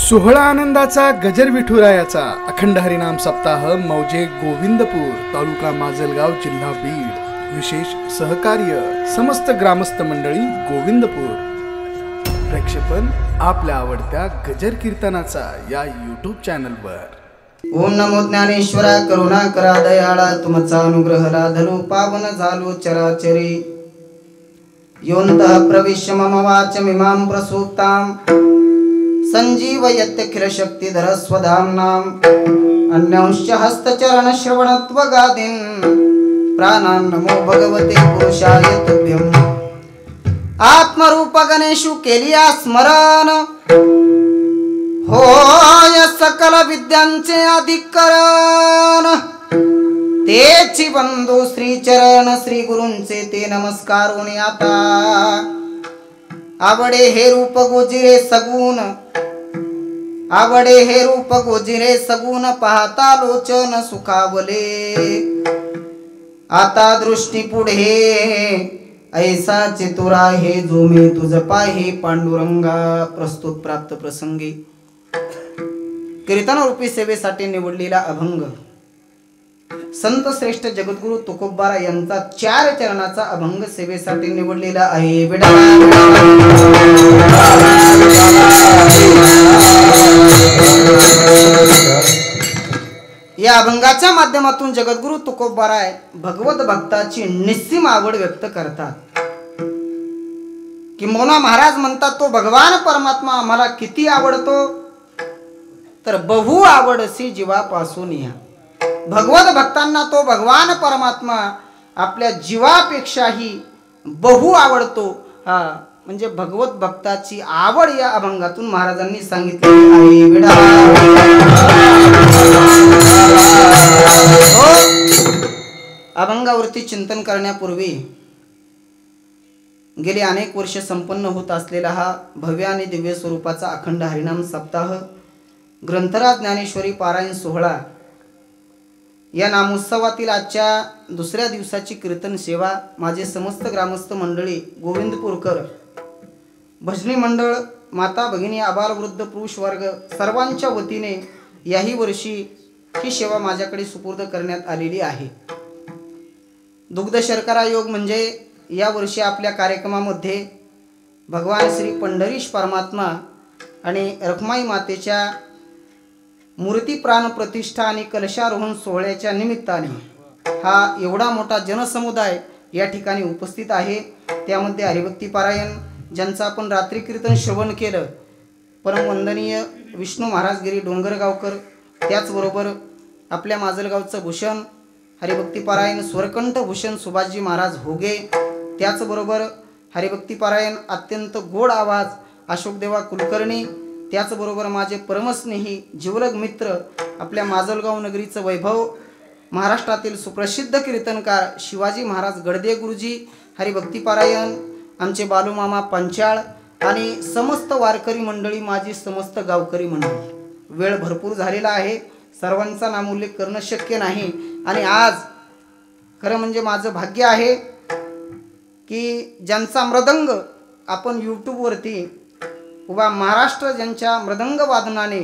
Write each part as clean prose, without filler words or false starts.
सोहळा आनंदाचा गजर विठुरायाचा अखंड हरिनाम सप्ताह मौजे गोविंदपूर तालुका माजलगाव जिल्हा बीड विशेष सहकार्य समस्त ग्रामस्थ मंडळी गोविंदपूर प्रक्षेपण आपल्या आवडत्या गजर कीर्तनाचा या यूट्यूब चॅनलवर। ओम नमो ज्ञानेश्वरा करुणा करा दयाळा तुमचा अनुग्रह लाधलो पावन झालो चराचरी योन्तः प्रविश्य मम वाचमिमां प्रसूक्तां संजीवयत्यखिल शक्तिधर स्वधाम्नां अन्यांश्च हस्तचरण श्रवणत्वगादीन् प्राणान् नमो भगवते पुरुषाय तुभ्यम्। आत्मरूप गणेशु केलिया स्मरण होय सकल विद्यांचे अधिकरण तेची बंधू श्री चरण श्री गुरूंचे ते नमस्कारोनी आता आवडे हे रूप गोजिरे सगुण आवडे हे रूप गोजिरे सगुण पाहता लोचन सुखावले आता दृष्टी पुढे ऐसा चितुरा हे जो मी तुझ पाहे पांडुरंगा। प्रस्तुत प्राप्त प्रसंगी कीर्तन रूपी सेवेसाठी निवडलेला अभंग संत श्रेष्ठ जगद्गुरु तुकोबारा यांचा 4 चरणाचा अभंग सेवेसाठी निवडलेला आहे। या अभंगाच्या माध्यमातून जगद्गुरु तुकोबारा भगवत भक्ताची निस्सीम आवड व्यक्त करतात। किंबहुना महाराज म्हणतात तो भगवान परमात्मा आम्हाला किती आवडतो तर बहु आवडसी जीवापासून या भगवत भक्तांना तो भगवान परमात्मा आपल्या जीवापेक्षाही बहु आवडतो। हा म्हणजे भगवत भक्ताची आवड या अभंगातून महाराजांनी सांगितलेली आहे। अभंगावरती चिंतन करण्यापूर्वी गेली अनेक वर्ष संपन्न होत असलेला हा भव्य आणि दिव्य स्वरूपाचा अखंड हरिनाम सप्ताह ग्रंथराज ज्ञानेश्वरी पारायण सोहळा या नामोत्सवातील आजच्या दुसऱ्या दिवसाची कीर्तन सेवा माझे समस्त ग्रामस्थ मंडळी गोविंदपूरकर भजनी मंडळ माता भगिनी आबालवृद्ध पुरुष वर्ग सर्वांच्या वतीने याही वर्षी ही सेवा माझ्याकडे सुपूर्द करण्यात आलेली आहे। दुग्ध शर्करा योग म्हणजे या वर्षी आपल्या कार्यक्रमामध्ये भगवान श्री पंढरीश परमात्मा आणि रखमाई मातेच्या मूर्ती प्राण प्रतिष्ठा आणि कलशारोहण सोहळ्याच्या निमित्ताने हा एवढा मोठा जनसमुदाय या ठिकाणी उपस्थित आहे। त्यामध्ये हरिभक्ती पारायण ज्यांचा आपण रात्री कीर्तन श्रवण केलं परमवंदनीय विष्णू महाराज गिरी डोंगरगावकर, त्याचबरोबर आपल्या माजलगावचं भूषण हरिभक्ती पारायण स्वरकंठ भूषण सुभाषजी महाराज होगे, त्याचबरोबर हरिभक्ती पारायण अत्यंत गोड आवाज अशोकदेवा कुलकर्णी, त्याचबरोबर माझे परमस्नेही जीवलग मित्र आपल्या माजलगाव नगरीचं वैभव महाराष्ट्रातील सुप्रसिद्ध कीर्तनकार शिवाजी महाराज गडदे गुरुजी हरिभक्ती पारायण आमचे बालूमामा पंचाळ आणि समस्त वारकरी मंडळी माझी समस्त गावकरी मंडळी। वेळ भरपूर झालेला आहे, सर्वांचा नामोल्लेख करणं शक्य नाही आणि आज खरं म्हणजे माझं भाग्य आहे की ज्यांचा मृदंग आपण यूट्यूबवरती उभा महाराष्ट्र ज्यांच्या मृदंग वादनाने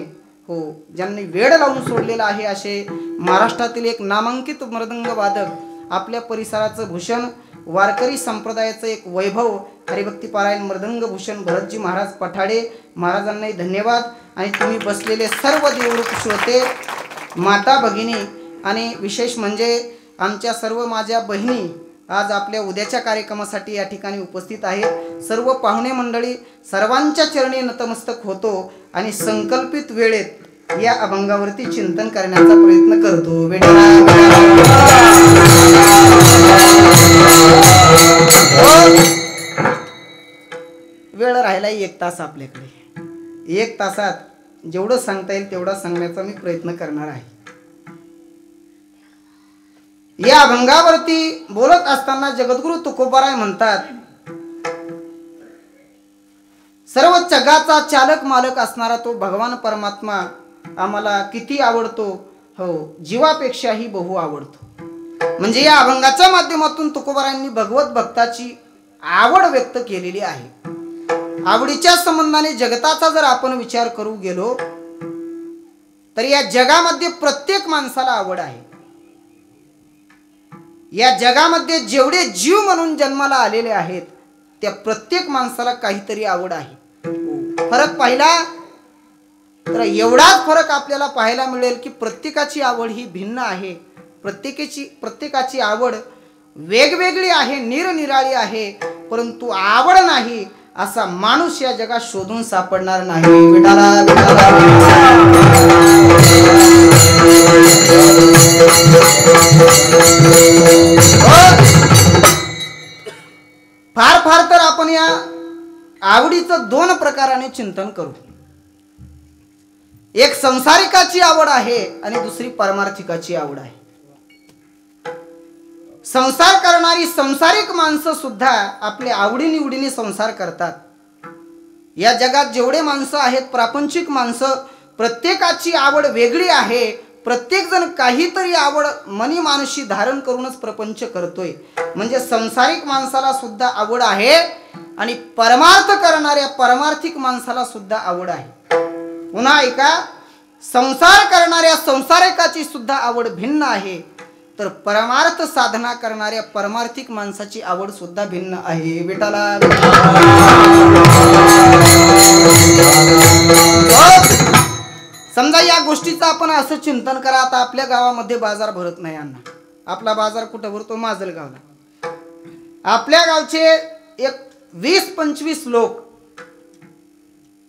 ज्यांनी वेळ लावून सोडलेला आहे असे महाराष्ट्रातील एक नामांकित मृदंग वादक आपल्या परिसराचं भूषण वारकरी संप्रदायाचं एक वैभव हरिभक्ती पारायण मृदंग भूषण भरतजी महाराज पठाडे महाराजांनाही धन्यवाद। आणि तुम्ही बसलेले सर्व देवरूप श्रोते माता भगिनी आणि विशेष म्हणजे आमच्या सर्व माझ्या बहिणी आज आपल्या उद्याच्या कार्यक्रमासाठी या ठिकाणी उपस्थित आहेत। सर्व पाहुणे मंडळी सर्वांच्या चरणी नतमस्तक होतो आणि संकल्पित वेळेत या अभंगावरती चिंतन करण्याचा प्रयत्न करतो। वेळ राहिलाय 1 तास आपल्याकडे। 1 तासात जेवढं सांगता येईल तेवढा सांगण्याचा मी प्रयत्न करणार आहे। या अभंगावरती बोलत असताना जगद्गुरु तुकोबाराय म्हणतात सर्व जगाचा चालक मालक असणारा तो भगवान परमात्मा आम्हाला किती आवडतो, जीवापेक्षाही बहु आवडतो। म्हणजे या अभंगाच्या माध्यमातून तुकोबारायांनी भगवत भक्ताची आवड व्यक्त केलेली आहे। आवडीच्या संबंधाने जगताचा जर आपण विचार करू गेलो तर या जगामध्ये प्रत्येक माणसाला आवड आहे. या जगामध्ये जेवढे जीव म्हणून जन्माला आलेले आहेत त्या प्रत्येक माणसाला काहीतरी आवड आहे. फरक पाहिला तर एवढाच फरक आपल्याला पाहायला मिळेल की प्रत्येकाची आवड ही भिन्न आहे. प्रत्येकाची आवड वेगवेगळी आहे, निरनिराळी आहे. परंतु आवड नाही असा माणूस या जगात शोधून सापडणार नाही. विठाला फार फार तर आपण या आवडीचं दोन प्रकाराने चिंतन करू. एक संसारिकाची आवड आहे आणि दुसरी परमार्थिकाची आवड आहे. संसार करणारी संसारिक माणसं सुद्धा आपल्या आवडीनिवडीने संसार करतात. या जगात जेवढे माणसं आहेत प्रापंचिक माणसं, प्रत्येकाची आवड वेगळी आहे. प्रत्येक जण काहीतरी आवड मनी मानसी धारण करूनच प्रपंच करतोय. म्हणजे संसारिक माणसाला सुद्धा आवड आहे आणि परमार्थ करणाऱ्या परमार्थिक माणसाला सुद्धा आवड आहे. पुन्हा एका संसार करणाऱ्या संसारिकाची सुद्धा आवड भिन्न आहे, तर परमार्थ साधना करणाऱ्या परमार्थिक माणसाची आवड सुद्धा भिन्न आहे. विठाला समजा या गोष्टीचं आपण असं चिंतन करा. आता आपल्या गावामध्ये बाजार भरत नाही अण्णा. आपला बाजार कुठं भरतो? माजलगावला. आपल्या गावचे एक 20-25 लोक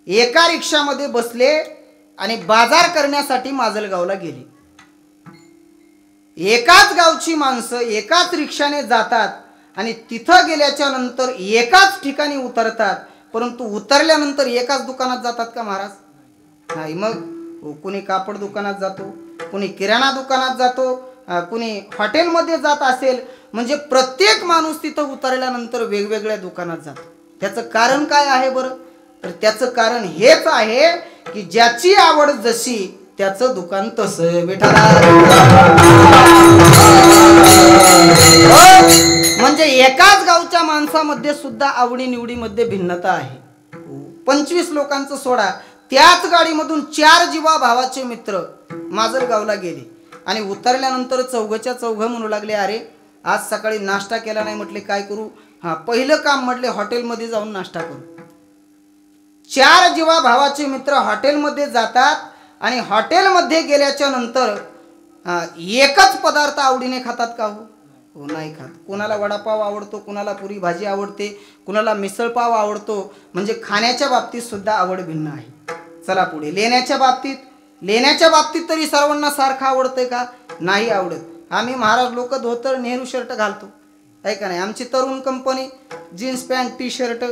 एका रिक्षामध्ये बसले आणि बाजार करण्यासाठी माजलगावला गेली. एकाच गावची माणसं एकाच रिक्षाने जातात आणि तिथं गेल्याच्या नंतर एकाच ठिकाणी उतरतात. परंतु उतरल्यानंतर एकाच दुकानात जातात का महाराज? नाही. मग कुणी कापड दुकानात जातो, कुणी किराणा दुकानात जातो, कुणी हॉटेलमध्ये जात असेल. म्हणजे प्रत्येक माणूस तिथं उतरल्यानंतर वेगवेगळ्या दुकानात जातो. त्याचं कारण काय आहे बरं? तर त्याचं कारण हेच आहे की ज्याची आवड जशी त्याचं दुकान तसं. विठाला म्हणजे एकाच गावच्या माणसामध्ये सुद्धा आवडी निवडीमध्ये भिन्नता आहे. 25 लोकांचं सोडा. त्याच गाडीमधून 4 जीवा भावाचे मित्र माजलगावला गेले आणि उतरल्यानंतर चौघच्या चौघ म्हणू लागले, अरे आज सकाळी नाश्ता केला नाही. म्हटले काय करू? पहिलं काम म्हटले हॉटेलमध्ये जाऊन नाश्ता करू. 4 जीवा भावाचे मित्र हॉटेलमध्ये जातात आणि हॉटेलमध्ये गेल्याच्या नंतर एकच पदार्थ आवडीने खातात का? हो नाही खात. कुणाला वडापाव आवडतो, कुणाला पुरी भाजी आवडते, कुणाला मिसळपाव आवडतो. म्हणजे खाण्याच्या बाबतीत सुद्धा आवड भिन्न आहे. चला पुढे. लेण्याच्या बाबतीत तरी सर्वांना सारखं आवडतंय का? नाही आवडत. आम्ही महाराज लोक धोतर नेहरू शर्ट घालतो आहे का नाही? आमची तरुण company jeans pant T shirt.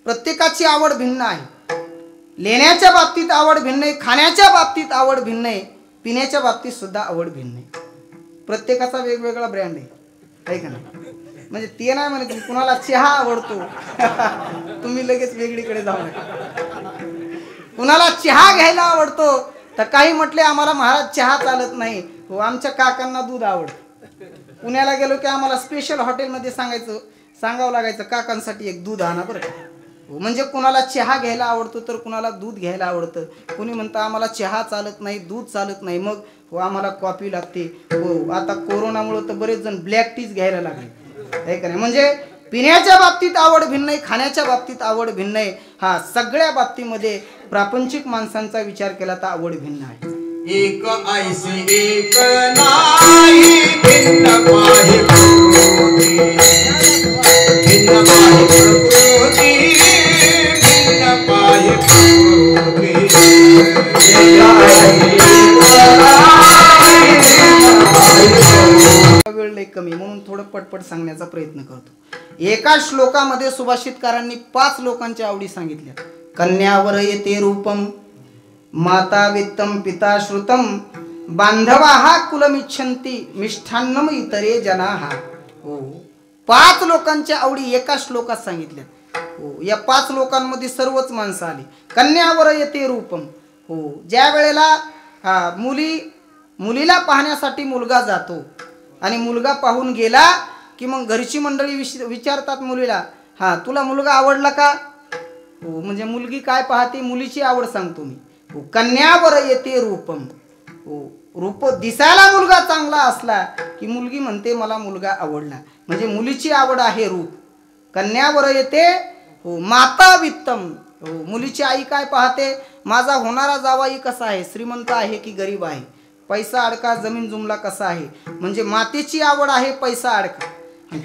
प्रत्येकाची आवड भिन्न आहे. लेण्याच्या बाबतीत आवड भिन्न आहे, खाण्याच्या बाबतीत आवड भिन्न आहे, पिण्याच्या बाबतीत सुद्धा आवड भिन्न आहे. प्रत्येकाचा वेगवेगळा ब्रँड आहे का नाही? म्हणजे ते नाही म्हणत की कुणाला चहा आवडतो तुम्ही लगेच वेगळीकडे जाऊ नका. कुणाला चहा घ्यायला आवडतो तर काही म्हटले आम्हाला महाराज चहा चालत नाही. हो, आमच्या काकांना दूध आवडतं. पुण्याला गेलो की आम्हाला स्पेशल हॉटेलमध्ये सांगावं लागायचं काकांसाठी एक दूध आणा बरं. हो, म्हणजे कुणाला चहा घ्यायला आवडतो तर कुणाला दूध घ्यायला आवडतं. कुणी म्हणतं आम्हाला चहा चालत नाही, दूध चालत नाही, मग हो आम्हाला कॉफी लागते. हो, आता कोरोनामुळे तर बरेच जण ब्लॅक टीच घ्यायला लागले आहे का नाही? म्हणजे पिण्याच्या बाबतीत आवड भिन्न आहे, खाण्याच्या बाबतीत आवड भिन्न आहे. सगळ्या बाबतीमध्ये प्रापंचिक माणसांचा विचार केला तर आवड भिन्न आहे. एक ऐसी एक नाही भिन्न पाहि प्रकृती, भिन्न पाहि प्रकृती, भिन्न पाहि वेळ लई कमी म्हणून थोडं पटपट सांगण्याचा प्रयत्न करतो. एका श्लोकामध्ये सुभाषितकारांनी 5 लोकांच्या आवडी सांगितल्या. कन्यावर येते रूपम, माता वित्तम, पिता श्रुतम, बांधवा कुलमिच्छन्ति, मिष्ठान्नम इतरे जनाः. हो, 5 लोकांच्या आवडी एका श्लोकात सांगितल्या. हो, या 5 लोकांमध्ये सर्वच माणसं आली. कन्यावर येते रूपम. हो, ज्या वेळेला मुलीला पाहण्यासाठी मुलगा जातो आणि मुलगा पाहून गेला की मग घरची मंडळी विचारतात मुलीला, तुला मुलगा आवडला का? हो म्हणजे मुलगी काय पाहते, मुलीची आवड सांगतो मी. हो कन्यावर येते रूपम. हो रूप दिसायला मुलगा चांगला असला की मुलगी म्हणते मला मुलगा आवडला. म्हणजे मुलीची आवड आहे रूप. कन्यावर येते हो माता वित्तम. हो मुलीची आई काय पाहते, माझा होणारा जावाई कसा आहे, श्रीमंत आहे की गरीब आहे, पैसा अडका जमीन जुमला कसा आहे. म्हणजे मातेची आवड आहे पैसा अडका.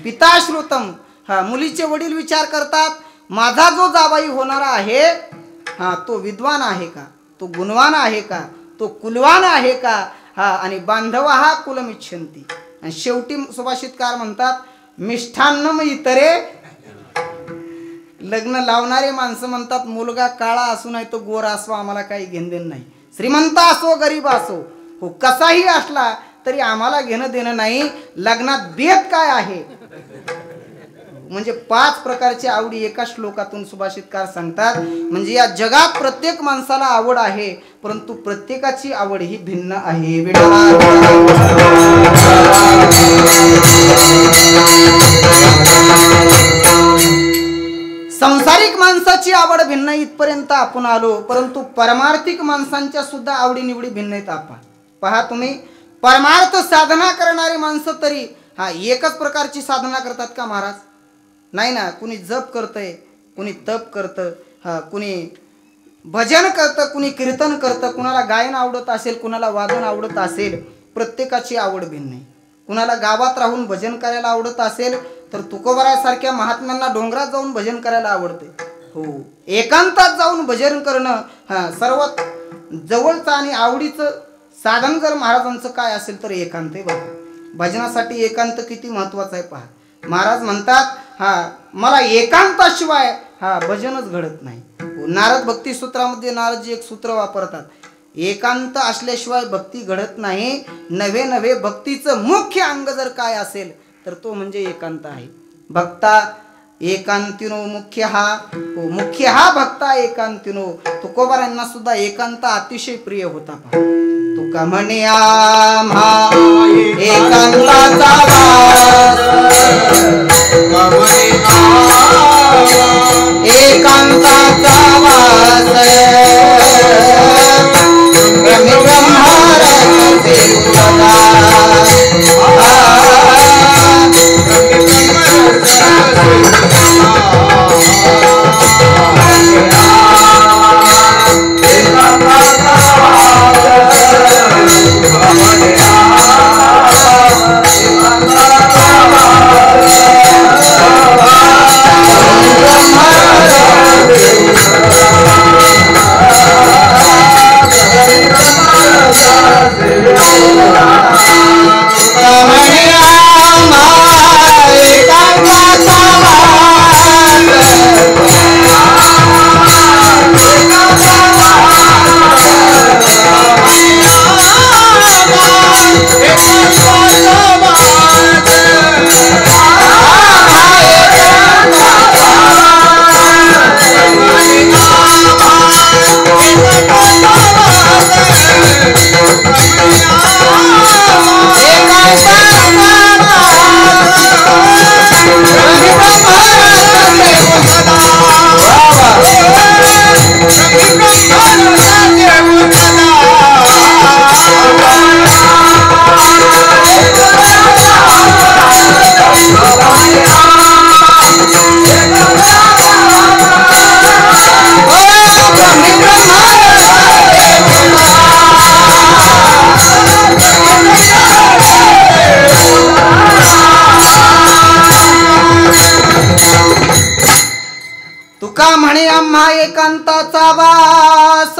पिता श्रुतम. हा मुलीचे वडील विचार करतात माझा जो जावाई होणारा आहे हा तो विद्वान आहे का, तो गुणवान आहे का, तो कुलवान आहे का. हा आणि बांधव हा कुलमिच्छन्ति. आणि शेवटी सुभाषितकार म्हणतात मिष्ठान्नम इतरे. लग्न लावणारे माणसं म्हणतात मुलगा काळा असू नाही तो गोरा असो आम्हाला काही घेणदेण नाही, श्रीमंत असो गरीब असो हो कसाही असला तरी आम्हाला घेणं देणं नाही. लग्नात बेत काय आहे. म्हणजे 5 प्रकारच्या आवडी एका श्लोकातून सुभाषितकार सांगतात. म्हणजे या जगात प्रत्येक माणसाला आवड आहे परंतु प्रत्येकाची आवड ही भिन्न आहे. संसारिक माणसाची आवड भिन्न इथपर्यंत आपण आलो परंतु परमार्थिक माणसांच्या सुद्धा आवडी निवडी भिन्न आहेत. आपण पहा तुम्ही परमार्थ साधना करणारी माणसं तरी हा एकच प्रकारची साधना करतात का महाराज. नाही ना. कुणी जप करतंय, कुणी तप करतं, हा कुणी भजन करतं, कुणी कीर्तन करतं, कुणाला गायन आवडत असेल, कुणाला वादन आवडत असेल. प्रत्येकाची आवड भिन्न आहे. कुणाला गावात राहून भजन करायला आवडत असेल तर तुकोबारासारख्या महात्म्यांना डोंगरात जाऊन भजन करायला आवडते. हो एकांतात जाऊन भजन करणं हा सर्वात जवळचं आणि आवडीचं साधन जर महाराजांचं काय असेल तर एकांत आहे. बघा भजनासाठी एकांत किती महत्वाचं आहे पहा. महाराज म्हणतात हा मला एकांताशिवाय हा भजनच घडत नाही. नारद भक्ती सूत्रामध्ये नारदजी एक सूत्र वापरतात, एकांत असल्याशिवाय भक्ती घडत नाही. नवे नवे भक्तीचं मुख्य अंग जर काय असेल तर तो म्हणजे एकांत आहे. भक्ता एकांतिनो मुख्य हा. हो मुख्य हा भक्ता एकांतिनो. तुकोबारांना सुद्धा एकांत अतिशय प्रिय होता. तुका म्हणे आम्हा एकांताचा एकांताचा वास एकांताचा वास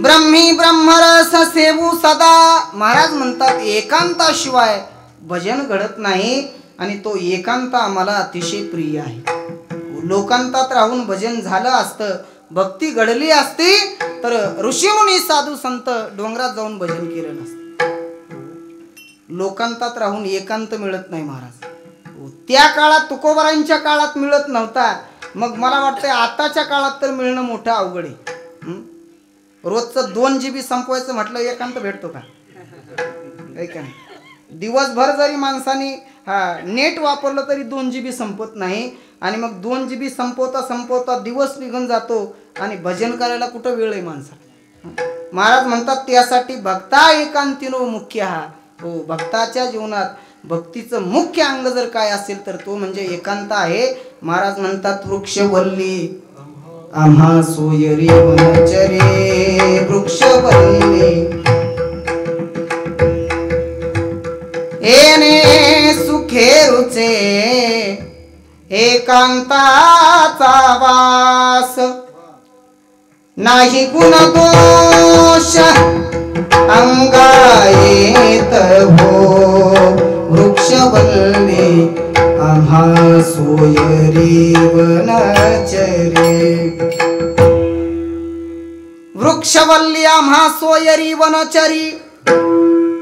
ब्रह्मी ब्रह्मरस सेवू सदा. महाराज म्हणतात एकांताशिवाय भजन घडत नाही आणि तो एकांत आम्हाला अतिशय प्रिय आहे. लोकांतात राहून भजन झालं असतं, भक्ती घडली असती तर ऋषीमुनी साधू संत डोंगरात जाऊन भजन केलं नसतं. लोकांतात राहून एकांत मिळत नाही महाराज. त्या काळात तुकोबारांच्या काळात मिळत नव्हता. मग मला वाटतंय आताच्या काळात तर मिळणं मोठं अवघड आहे. रोजचं 2 GB संपवायचं म्हटलं एकांत भेटतो का. दिवसभर जरी माणसाने नेट वापरलं तरी 2 GB संपत नाही. आणि मग 2 GB संपवता संपवता दिवस निघून जातो आणि भजन करायला कुठं वेळ आहे माणसाला. महाराज म्हणतात त्यासाठी भक्ता एकांतिनो मुख्य हा. हो, भक्ताच्या जीवनात भक्तीचं मुख्य अंग जर काय असेल तर तो म्हणजे एकांत आहे. महाराज म्हणतात वृक्षवल्ली आम्हा सोयरी वनचरे वृक्षवल्ली येणे सुखे रुचे एकांताचा वास नाही गुण दोष अंगायेत हो वृक्षवल्ली आम्हा सोयरी वनचरी. वृक्षवल्ली आम्हा सोयरी वनचरी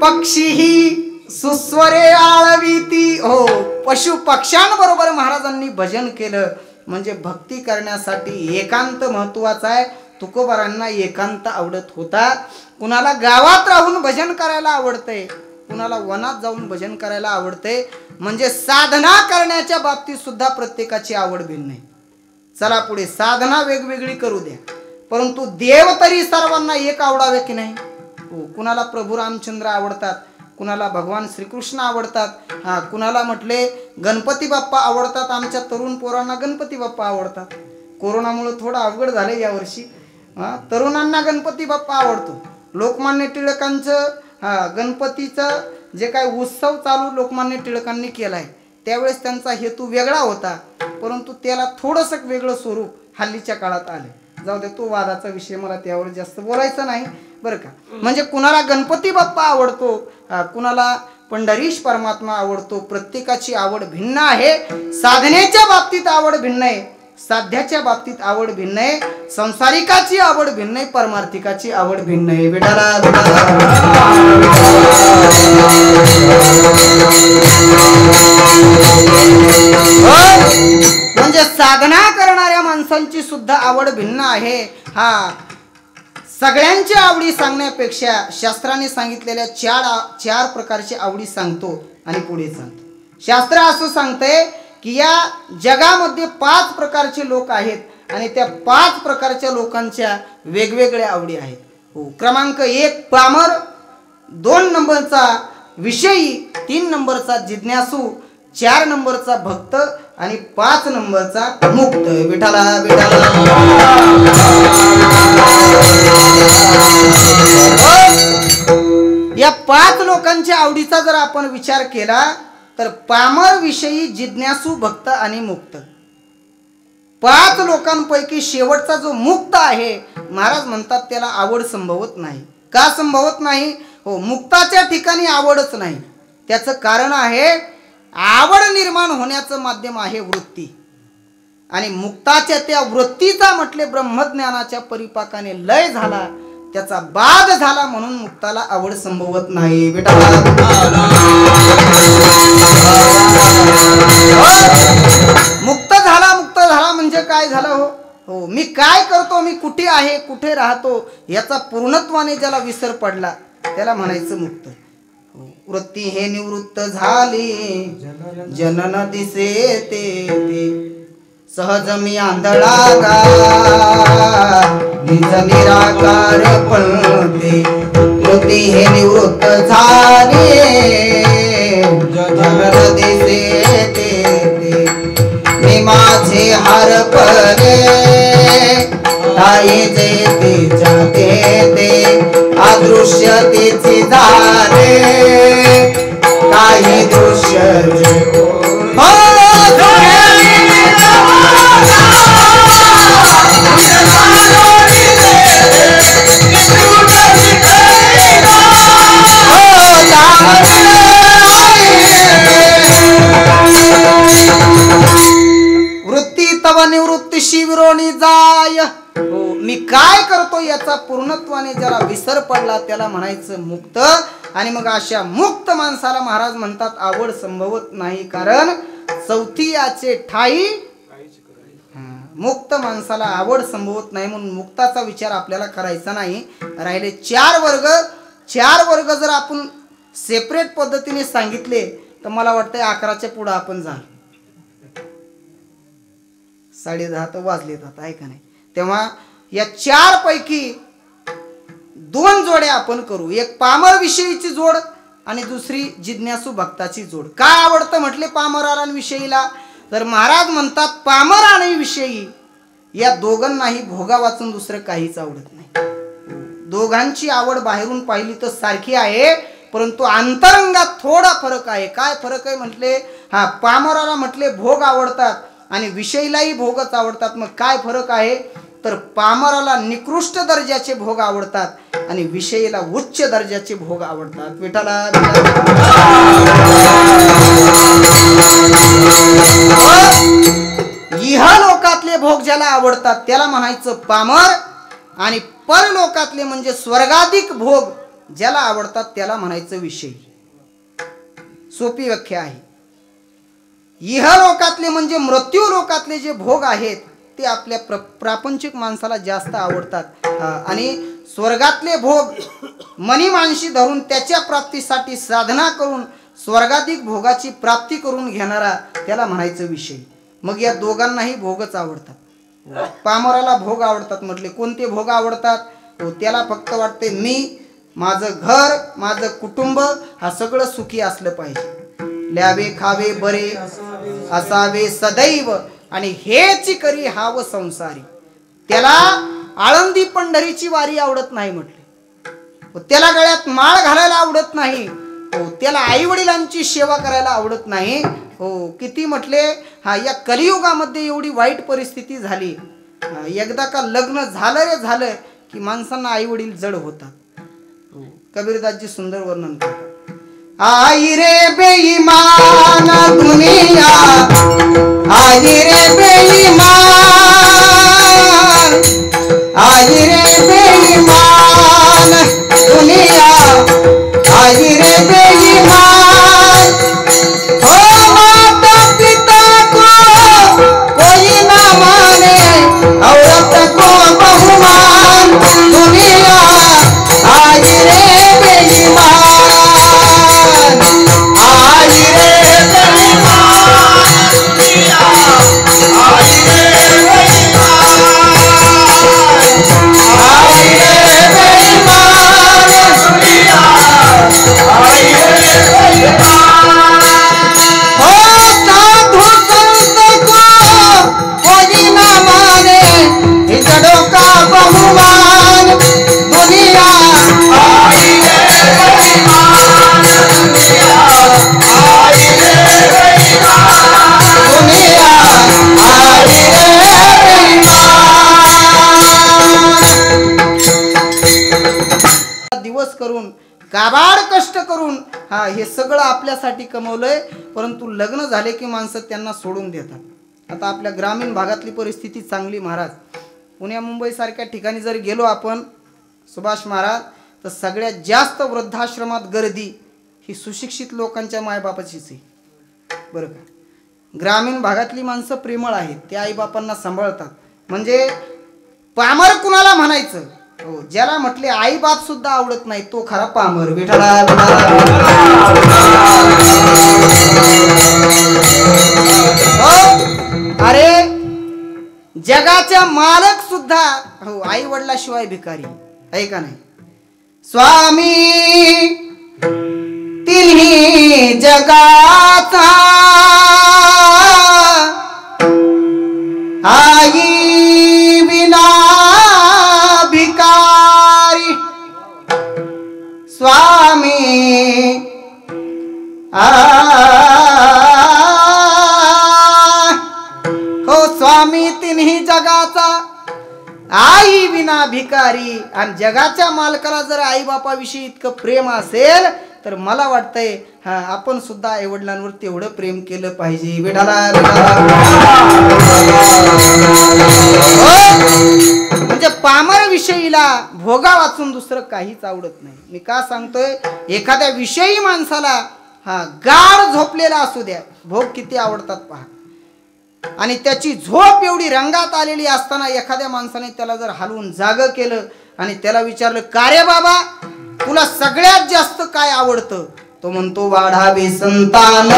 पक्षीही सुस्वरे आळवीती. हो, पशु पक्ष्यांबरोबर महाराजांनी भजन केलं म्हणजे भक्ती करण्यासाठी एकांत महत्वाचा आहे. तुकोबारांना एकांत आवडत होता. कुणाला गावात राहून भजन करायला आवडते, कुणाला वनात जाऊन भजन करायला आवडते. म्हणजे साधना करण्याच्या बाबतीत सुद्धा प्रत्येकाची आवड भिन्न आहे. चला पुढे, साधना वेगवेगळी करू द्या परंतु देव तरी सर्वांना एक आवडावे की नाही. हो, कुणाला प्रभू रामचंद्र आवडतात, कुणाला भगवान श्रीकृष्ण आवडतात, कुणाला म्हटले गणपती बाप्पा आवडतात. आमच्या तरुण पोरांना गणपती बाप्पा आवडतात. कोरोनामुळे थोडं अवघड झालं यावर्षी. तरुणांना गणपती बाप्पा आवडतो. लोकमान्य टिळकांचं गणपतीचं जे काय उत्सव चालू लोकमान्य टिळकांनी केलाय त्यावेळेस त्यांचा हेतू वेगळा होता परंतु त्याला थोडंसं वेगळं स्वरूप हल्लीच्या काळात आले. जाऊ दे, तो वादाचा विषय, मला त्यावर जास्त बोलायचं नाही बरं का. म्हणजे कुणाला गणपती बाप्पा आवडतो, कुणाला पंढरीश परमात्मा आवडतो. प्रत्येकाची आवड भिन्न आहे. साधनेच्या बाबतीत आवड भिन्न आहे, साध्याच्या बाबतीत आवड भिन्न आहे, संसारिकाची आवड भिन्न आहे, परमार्थिकाची आवड भिन्न आहे. विठाला म्हणजे साधना करणाऱ्या माणसांची सुद्धा आवड भिन्न आहे. सगळ्यांची आवडी सांगण्यापेक्षा शास्त्राने सांगितलेल्या चार प्रकारची आवडी सांगतो आणि पुढे सांगतो. शास्त्र असं सांगतंय की या जगामध्ये 5 प्रकारचे लोक आहेत आणि त्या 5 प्रकारच्या लोकांच्या वेगवेगळ्या आवडी आहेत. हो, क्रमांक 1 पामर, 2 नंबरचा विषयी, 3 नंबरचा जिज्ञासू, 4 नंबरचा भक्त आणि 5 नंबरचा मुक्त. विठाला विठाला या 5 लोकांच्या आवडीचा जर आपण विचार केला तर पामर, विषयी, जिज्ञासू, भक्त आणि मुक्त, 5 लोकांपैकी शेवटचा जो मुक्त आहे महाराज म्हणतात त्याला आवड संभवत नाही. का संभवत नाही? हो, मुक्ताच्या ठिकाणी आवडच नाही. त्याचं कारण आहे आवड निर्माण होण्याचं माध्यम आहे वृत्ती आणि मुक्ताच्या त्या वृत्तीचा म्हटले ब्रह्मज्ञानाच्या परिपाकाने लय झाला, त्याचा बाध झाला म्हणून मुक्ताला आवड संभवत नाही. मुक्त झाला म्हणजे काय झालं? हो, मी काय करतो, मी कुठे आहे, कुठे राहतो याचा पूर्णत्वाने ज्याला विसर पडला त्याला म्हणायचं मुक्त. वृत्ती हे निवृत्त झाली जनन दिसे ते सहज मी आंधळा गा निज निराकार पळते. वृत्ती हे निवृत्त झाली जनन दिसे ते मी माझे हरपले ताई जे ते जाते ते अदृश्य तिचे झाले काही दृश्य वृत्ती तव निवृत्ती शिवरोणी जाय. हो, मी काय करतो याचा पूर्णत्वाने ज्याला विसर पडला त्याला म्हणायचं मुक्त. आणि मग अशा मुक्त माणसाला महाराज म्हणतात आवड संभवत नाही, कारण चौथी याचे ठाई मुक्त माणसाला आवड संभवत नाही म्हणून मुक्ताचा विचार आपल्याला करायचा नाही. राहिले 4 वर्ग. 4 वर्ग जर आपण सेपरेट पद्धतीने सांगितले तर मला वाटतं 11च्या पुढे आपण जाल. 10:30 तर वाजलेत आता, आहे का नाही? तेव्हा या 4 पैकी 2 जोड्या आपण करू. एक पामर विषयीची जोड आणि दुसरी जिज्ञासू भक्ताची जोड. काय आवडतं म्हटले पामराला आणि विषयीला? तर महाराज म्हणतात पामर आणि विषयी या दोघांनाही भोगा वाचून दुसरं काहीच आवडत नाही. दोघांची आवड बाहेरून पाहिली तर सारखी आहे, परंतु अंतरंगात थोडा फरक आहे. काय फरक आहे म्हटले? हा, पामराला म्हटले भोग आवडतात आणि विषयीलाही भोगच आवडतात. मग काय फरक आहे? तर पामराला निकृष्ट दर्जाचे भोग आवडतात आणि विषयीला उच्च दर्जाचे भोग आवडतात. विठाला इहलोकातले भोग ज्याला आवडतात त्याला म्हणायचं पामर, आणि परलोकातले म्हणजे स्वर्गाधिक भोग ज्याला आवडतात त्याला म्हणायचं विषयी. सोपी व्याख्या आहे. इहलोकातले म्हणजे मृत्यू लोकातले जे भोग आहेत ते आपल्या प्रापंचिक माणसाला जास्त आवडतात, आणि स्वर्गातले भोग मनी मानशी धरून त्याच्या प्राप्तीसाठी साधना करून स्वर्गाधिक भोगाची प्राप्ती करून घेणारा त्याला म्हणायचं विषयी. मग या दोघांनाही भोगच आवडतात. पामराला भोग आवडतात म्हटले. कोणते भोग आवडतात? त्याला फक्त वाटते मी, माझं घर, माझं कुटुंब हा सगळं सुखी असलं पाहिजे, ल्यावे खावे बरे असावे सदैव, आणि हेच करी हाव संसारी. त्याला आळंदी पंढरीची वारी आवडत नाही म्हटले. त्याला गळ्यात माळ घालायला आवडत नाही. त्याला आई वडिलांची सेवा करायला आवडत नाही. किती म्हटले, हा या कलियुगामध्ये एवढी वाईट परिस्थिती झाली. एकदा का लग्न झालं रे झालं की माणसांना आई वडील जड होतात. कबीरदासजी सुंदर वर्णन करतात. आई रे बेईमान दुनिया, आई रे बेईमान, आई रे बेईमान दुनिया, आई रे बेईमान. ओ माता पिता को कोई ना माने, औरत को बहुमान दुनिया, आई रे बेईमान, आई रे बेईमान दुनिया, आई रे बेईमान, आई रे बेईमान दुनिया, आई रे बेईमान. हो साधु संत को कोई ना माने, जड़ों का बहुमान दुनिया, आई रे बेईमान दुनिया, आई रे बेईमान दुनिया, आई रे बेईमान. दिवस करून काबाड कष्ट करून हा हे सगळं आपल्यासाठी कमवलंय, परंतु लग्न झाले की माणसं त्यांना सोडून देतात. आता आपल्या ग्रामीण भागातली परिस्थिती चांगली महाराज. पुण्या मुंबई सारख्या ठिकाणी जर गेलो आपण सुभाष महाराज, तर सगळ्यात जास्त वृद्धाश्रमात गर्दी ही सुशिक्षित लोकांच्या मायबापाचीच आहे बरं का. ग्रामीण भागातली माणसं प्रेमळ आहेत, ते आईबापांना सांभाळतात. म्हणजे पामर कुणाला म्हणायचं? ज्याला म्हटले आई बाप सुद्धा आवडत नाही तो खरा पामर. विठ्ठला अरे जगाच्या मालक सुद्धा आई वडिलाशिवाय भिकारी आहे का नाही? स्वामी तिन्ही जगाचा आई विना भिकारी. स्वामी हो स्वामी तिन्ही जगाचा आई विना भिकारी. आणि जगाच्या मालकाला जर आई बापाविषयी इतकं प्रेम असेल तर मला वाटतंय आपण सुद्धा आई वडिलांवर तेवढं प्रेम केलं पाहिजे. विठाला म्हणजे पामर विषयीला भोगा वाचून दुसरं काहीच आवडत नाही. मी का सांगतोय? एखाद्या विषयी माणसाला गाढ झोपलेला असू द्या, भोग किती आवडतात पहा. आणि त्याची झोप एवढी रंगात आलेली असताना एखाद्या माणसाने त्याला जर हलवून जाग केलं आणि त्याला विचारलं, का रे बाबा तुला सगळ्यात जास्त काय आवडतं? तो म्हणतो वाढावे संतान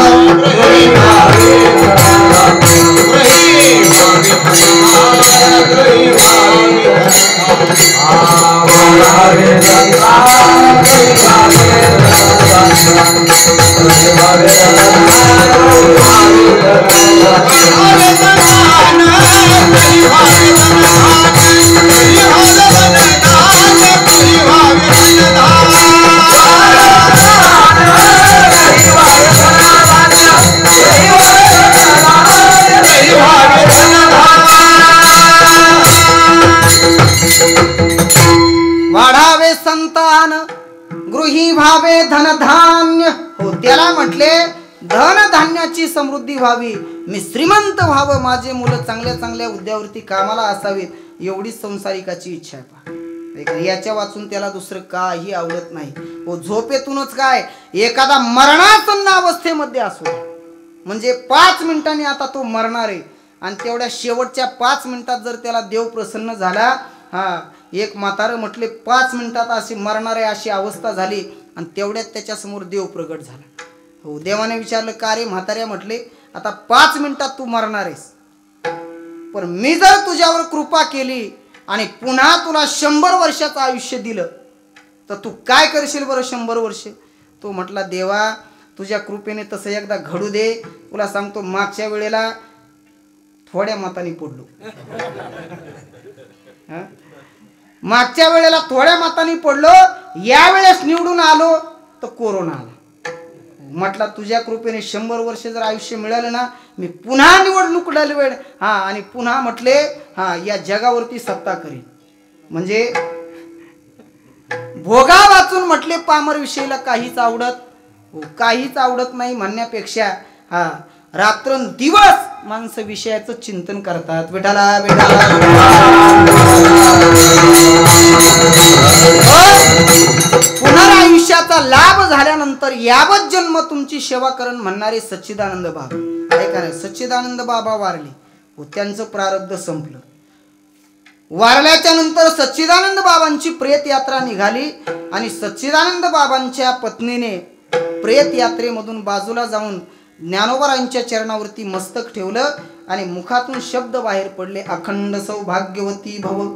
वाढावे संतान गृही व्हावे धनधान्य. हो त्याला म्हटले धनधान्याची समृद्धी व्हावी, मी श्रीमंत व्हावं, माझे मुलं चांगल्या चांगल्या हुद्द्यावरती कामाला असावीत, एवढीच संसारिकाची इच्छा आहे. पहा याच्या वाचून त्याला दुसरं काही आवडत नाही. हो झोपेतूनच काय एखादा मरणासन्न अवस्थेमध्ये असो, म्हणजे 5 मिनिटांनी आता तो मरणार आहे आणि तेवढ्या शेवटच्या 5 मिनिटात जर त्याला देव प्रसन्न झाला. हा एक म्हातारं म्हटले 5 मिनिटात अशी मरणार आहे अशी अवस्था झाली आणि तेवढ्यात त्याच्यासमोर देव प्रगट झाला. हो देवाने विचारलं का रे म्हाताऱ्या, म्हटले आता 5 मिनिटात तू मरणार आहेस, पण मी जर तुझ्यावर कृपा केली आणि पुन्हा तुला 100 वर्षाचं आयुष्य दिलं तर तू काय करशील बरं 100 वर्ष. तो म्हटला देवा तुझ्या कृपेने तसं एकदा घडू दे. तुला सांगतो मागच्या वेळेला थोड्या मताने पडलो, मागच्या वेळेला थोड्या मताने पडलो, यावेळेस निवडून आलो तर कोरोना आला. म्हटला तुझ्या कृपेने 100 वर्ष जर आयुष्य मिळालं ना, मी पुन्हा निवडणूक वेळ आणि पुन्हा म्हटले या जगावरती सत्ता करीन. म्हणजे भोगा वाचून म्हटले पामर विषयीला काहीच आवडत नाही म्हणण्यापेक्षा रात्रंदिवस माणसं विषयाचं चिंतन करतात. विठाला विठाला पुनरायुष्याचा लाभ झाल्यानंतर यावत जन्म तुमची सेवा करण म्हणणारे सच्चिदानंद बाबा ऐका ना, सच्चिदानंद बाबा वारले. त्यांचं प्रारब्ध संपलं. वारल्याच्या नंतर सच्चिदानंद बाबांची प्रेत यात्रा निघाली आणि सच्चिदानंद बाबांच्या पत्नीने प्रेत यात्रेमधून बाजूला जाऊन ज्ञानोबारांच्या चरणावरती मस्तक ठेवलं आणि मुखातून शब्द बाहेर पडले, अखंड सौभाग्यवती भव.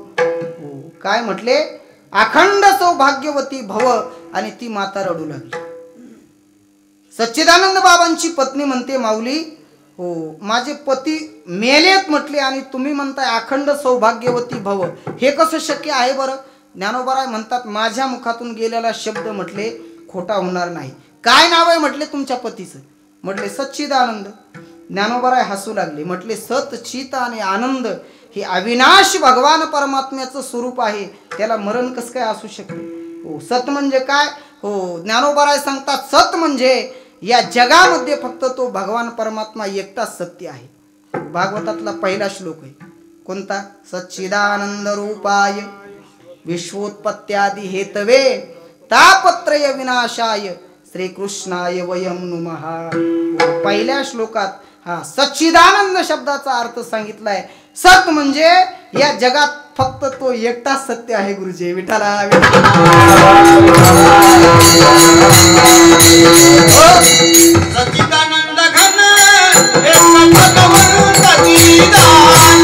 काय म्हटले? अखंड सौभाग्यवती भव. आणि ती माता रडू लागली. सच्चिदानंद बाबांची पत्नी म्हणते, माऊली हो माझे पती मेलेत म्हटले आणि तुम्ही म्हणताय अखंड सौभाग्यवती भव, हे कसं शक्य आहे बरं? ज्ञानोबाराय म्हणतात माझ्या मुखातून गेलेला शब्द म्हटले खोटा होणार नाही. काय नाव आहे म्हटले तुमच्या पतीचं? म्हटले सच्चिदानंद. ज्ञानोबाराय हसू लागले. म्हटले सत चित आणि आनंद हे अविनाश भगवान परमात्म्याचं स्वरूप आहे, त्याला मरण कसं काय असू शकते? हो सत म्हणजे काय? हो ज्ञानोबाराय सांगतात सत म्हणजे या जगामध्ये फक्त तो भगवान परमात्मा एकटाच सत्य आहे. भागवतातला पहिला श्लोक आहे कोणता? सच्चिदानंद रूपाय विश्वोत्पत्त्यादि हेतवे तापत्रय विनाशाय श्रीकृष्णाय वयम नुमः. पहिल्या श्लोकात सच्चिदानंद शब्दाचा अर्थ सांगितलाय. सत म्हणजे या जगात फक्त तो एकटाच सत्य आहे. गुरुजी विठाला सच्चिदानंद घन एक भगवंताची दान,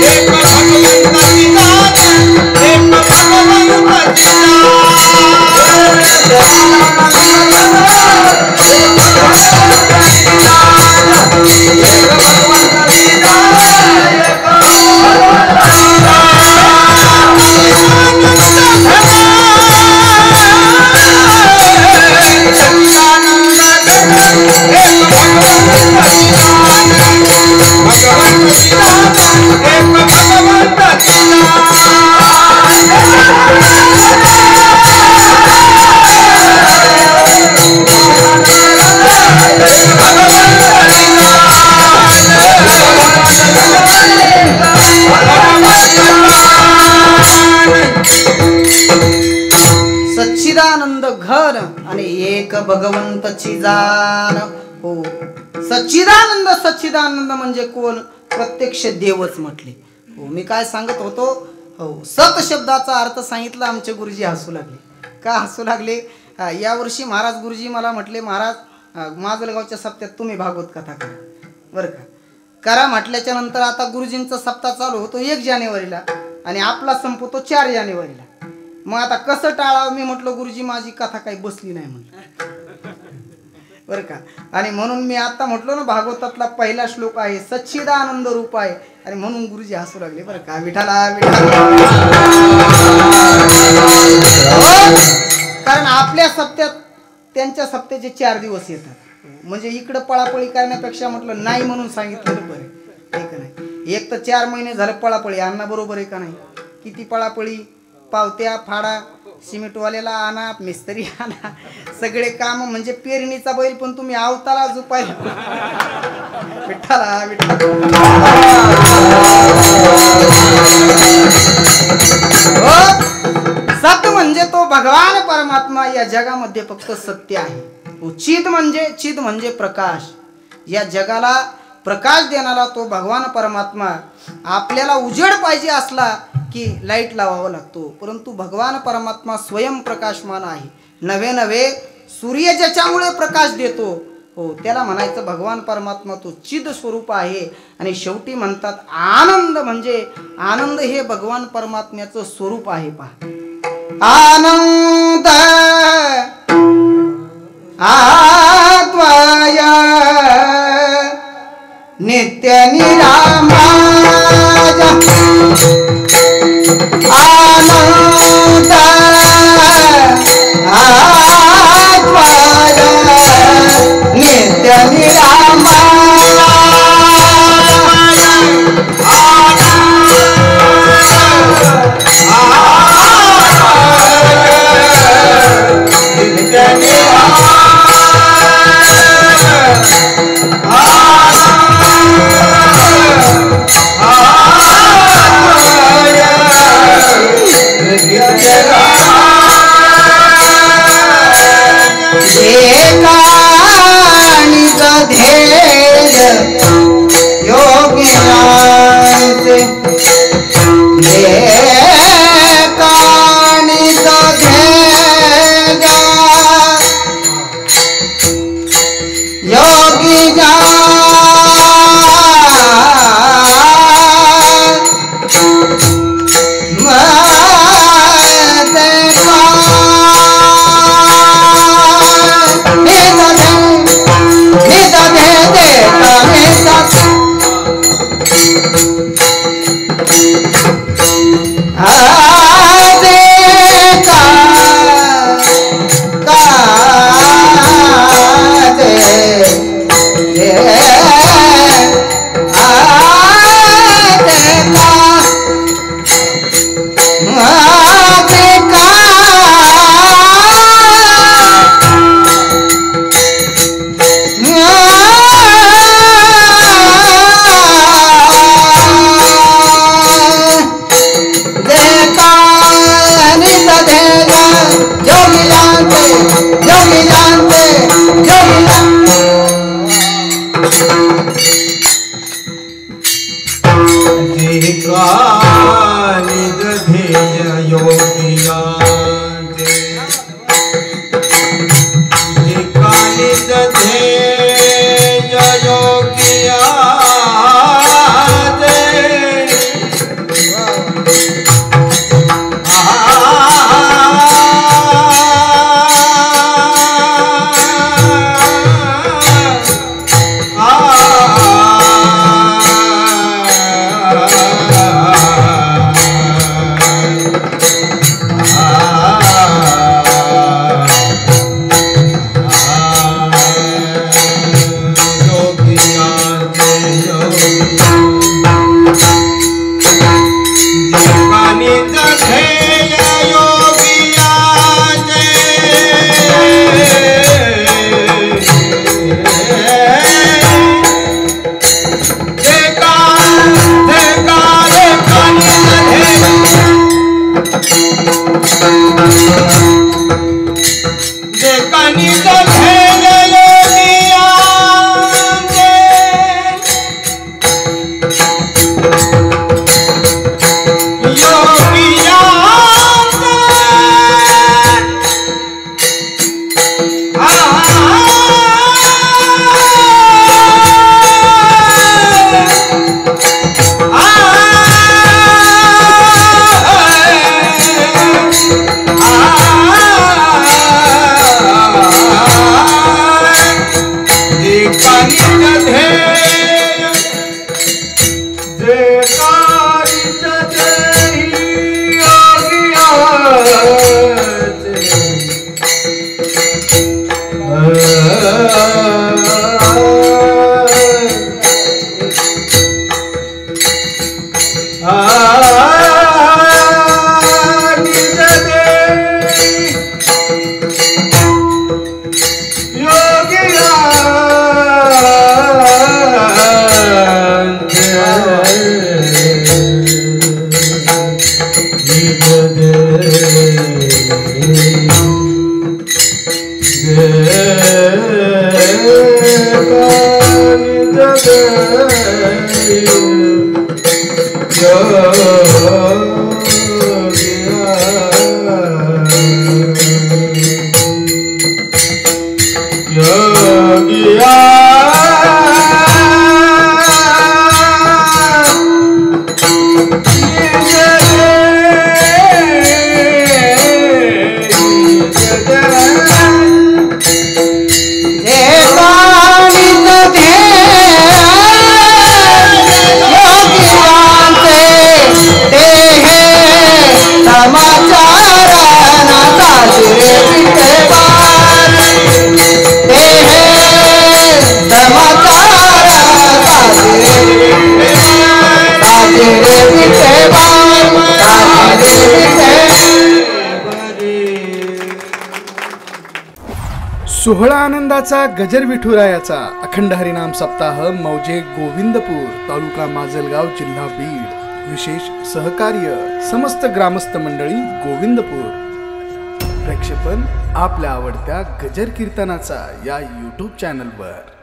एक भगवंताची दान, एक भगवंताची सच्चिदानंद घन आणि एक भगवंताची जाण. हो सच्चिदानंद, सच्चिदानंद म्हणजे कोण? प्रत्यक्ष देवच म्हटले. हो मी काय सांगत होतो? हो सत शब्दाचा अर्थ सांगितला. आमचे गुरुजी हसू लागले. का हसू लागले? हा यावर्षी महाराज गुरुजी मला म्हटले, महाराज माजलगावच्या सप्त्यात तुम्ही भागवत कथा करा बरं का. करा म्हटल्याच्या नंतर आता गुरुजींचा सप्ताह चालू होतो 1 जानेवारीला आणि आपला संपतो 4 जानेवारीला. मग आता कसं टाळावं मी म्हटलं, गुरुजी माझी कथा काही बसली नाही म्हटलं बरं का. आणि म्हणून मी आता म्हटलो ना, भागवतातला पहिला श्लोक आहे सच्चिदानंद रूप आहे, आणि म्हणून गुरुजी हसू लागले बरं का. विठाला विठाला. कारण आपल्या सप्त्यात त्यांच्या सप्त्याचे 4 दिवस येतात. म्हणजे इकडं पळापळी करण्यापेक्षा म्हटलं नाही म्हणून सांगितलेलं बरं आहे का नाही. एक तर 4 महिने झालं पळापळी आणणं बरोबर आहे का नाही. किती पळापळी, पावत्या फाडा, सिमेंटवाल्याला आणा, मिस्त्री आणा, सगळे काम. म्हणजे पेरणीचा बैल पण तुम्ही आवताला झोपायला. विठ्ठला विठ्ठला. सत्य म्हणजे तो भगवान परमात्मा या जगामध्ये फक्त सत्य आहे. चिद म्हणजे प्रकाश. या जगाला प्रकाश देणारा तो भगवान परमात्मा. आपल्याला उजेड पाहिजे असला की लाईट लावावा लागतो, परंतु भगवान परमात्मा स्वयं प्रकाशमान आहे. नवे नवे सूर्य ज्याच्यामुळे प्रकाश देतो हो त्याला म्हणायचं भगवान परमात्मा तो चिद स्वरूप आहे. आणि शेवटी म्हणतात आनंद म्हणजे आनंद हे भगवान परमात्म्याचं स्वरूप आहे. पहा आनंद आत्वाय नित्य निरामाज आनंद आत्वाय नित्य निरामाज साजरे विठ्ठल हे समाचार साजरे विठ्ठल साजरे विठ्ठल। सोहळा आनंदाचा गजर विठुरायाचा अखंड हरिनाम सप्ताह मौजे गोविंदपूर तालुका माजलगाव जिल्हा बीड विशेष सहकार्य समस्त ग्रामस्थ मंडळी गोविंदपूर। प्रक्षेपण आपल्या आवडत्या गजर कीर्तनाचा या यूट्यूब चॅनलवर।